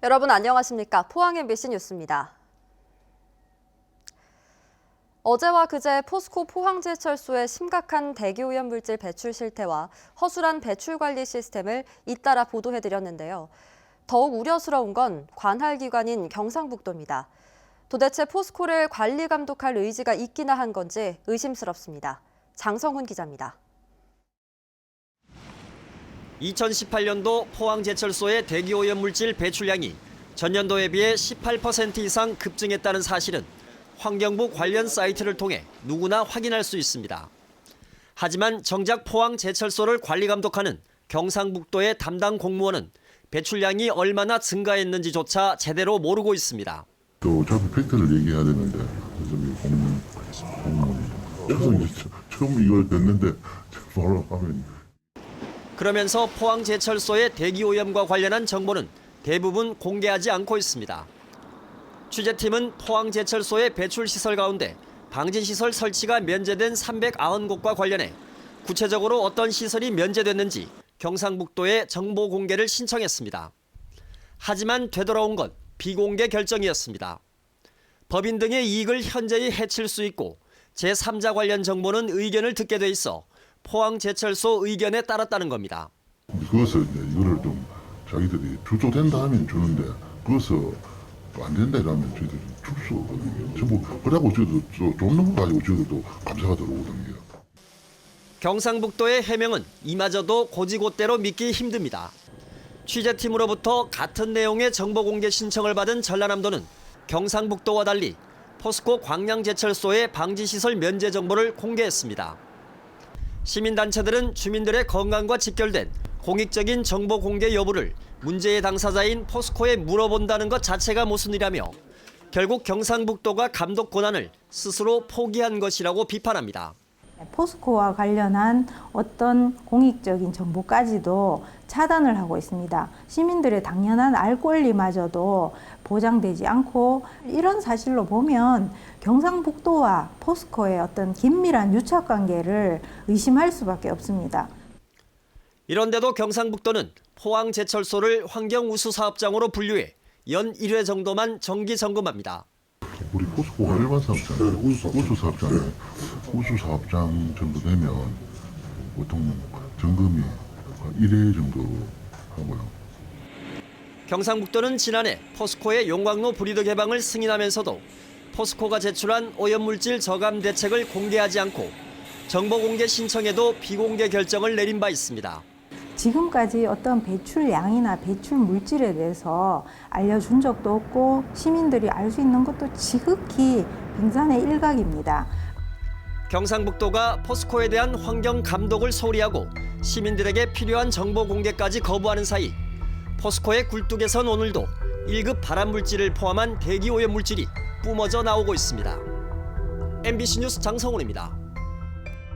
여러분 안녕하십니까? 포항 MBC 뉴스입니다. 어제와 그제 포스코 포항제철소의 심각한 대기오염 물질 배출 실태와 허술한 배출 관리 시스템을 잇따라 보도해드렸는데요. 더욱 우려스러운 건 관할기관인 경상북도입니다. 도대체 포스코를 관리 감독할 의지가 있기나 한 건지 의심스럽습니다. 장성훈 기자입니다. 2018년도 포항제철소의 대기오염 물질 배출량이 전년도에 비해 18% 이상 급증했다는 사실은 환경부 관련 사이트를 통해 누구나 확인할 수 있습니다. 하지만 정작 포항제철소를 관리 감독하는 경상북도의 담당 공무원은 배출량이 얼마나 증가했는지조차 제대로 모르고 있습니다. 어차피 팩트를 얘기해야 되는데 공무원이 처음 이걸 됐는데 바로 하면. 그러면서 포항제철소의 대기오염과 관련한 정보는 대부분 공개하지 않고 있습니다. 취재팀은 포항제철소의 배출시설 가운데 방진시설 설치가 면제된 390곳과 관련해 구체적으로 어떤 시설이 면제됐는지 경상북도에 정보 공개를 신청했습니다. 하지만 되돌아온 건 비공개 결정이었습니다. 법인 등의 이익을 현저히 해칠 수 있고 제3자 관련 정보는 의견을 듣게 돼 있어 포항제철소 의견에 따랐다는 겁니다. 그것을 이거를 좀 자기들이 출소된다 하면 주는데 그것을 안 된다 이러면 저희들이 줄 수 없거든요. 전부 그래갖고 저희도 줬는 거 가지고 저희들도 감사가 들어오거든요. 경상북도의 해명은 이마저도 고지곳대로 믿기 힘듭니다. 취재팀으로부터 같은 내용의 정보 공개 신청을 받은 전라남도는 경상북도와 달리 포스코 광양제철소의 방지시설 면제 정보를 공개했습니다. 시민단체들은 주민들의 건강과 직결된 공익적인 정보 공개 여부를 문제의 당사자인 포스코에 물어본다는 것 자체가 모순이라며 결국 경상북도가 감독 권한을 스스로 포기한 것이라고 비판합니다. 포스코와 관련한 어떤 공익적인 정보까지도 차단을 하고 있습니다. 시민들의 당연한 알 권리마저도 보장되지 않고 이런 사실로 보면 경상북도와 포스코의 어떤 긴밀한 유착관계를 의심할 수밖에 없습니다. 이런데도 경상북도는 포항제철소를 환경우수사업장으로 분류해 연 1회 정도만 정기 점검합니다. 우리 포스코가 일반 사업장, 우수사업장, 우수사업장 정도 되면 보통 점검이 1회 정도 하고요. 경상북도는 지난해 포스코의 용광로 브리드 개방을 승인하면서도 포스코가 제출한 오염물질 저감 대책을 공개하지 않고 정보 공개 신청에도 비공개 결정을 내린 바 있습니다. 지금까지 어떤 배출량이나 배출 물질에 대해서 알려준 적도 없고 시민들이 알 수 있는 것도 지극히 빙산의 일각입니다. 경상북도가 포스코에 대한 환경 감독을 소홀히 하고 시민들에게 필요한 정보 공개까지 거부하는 사이 포스코의 굴뚝에선 오늘도 1급 발암물질을 포함한 대기오염 물질이 뿜어져 나오고 있습니다. MBC 뉴스 장성훈입니다.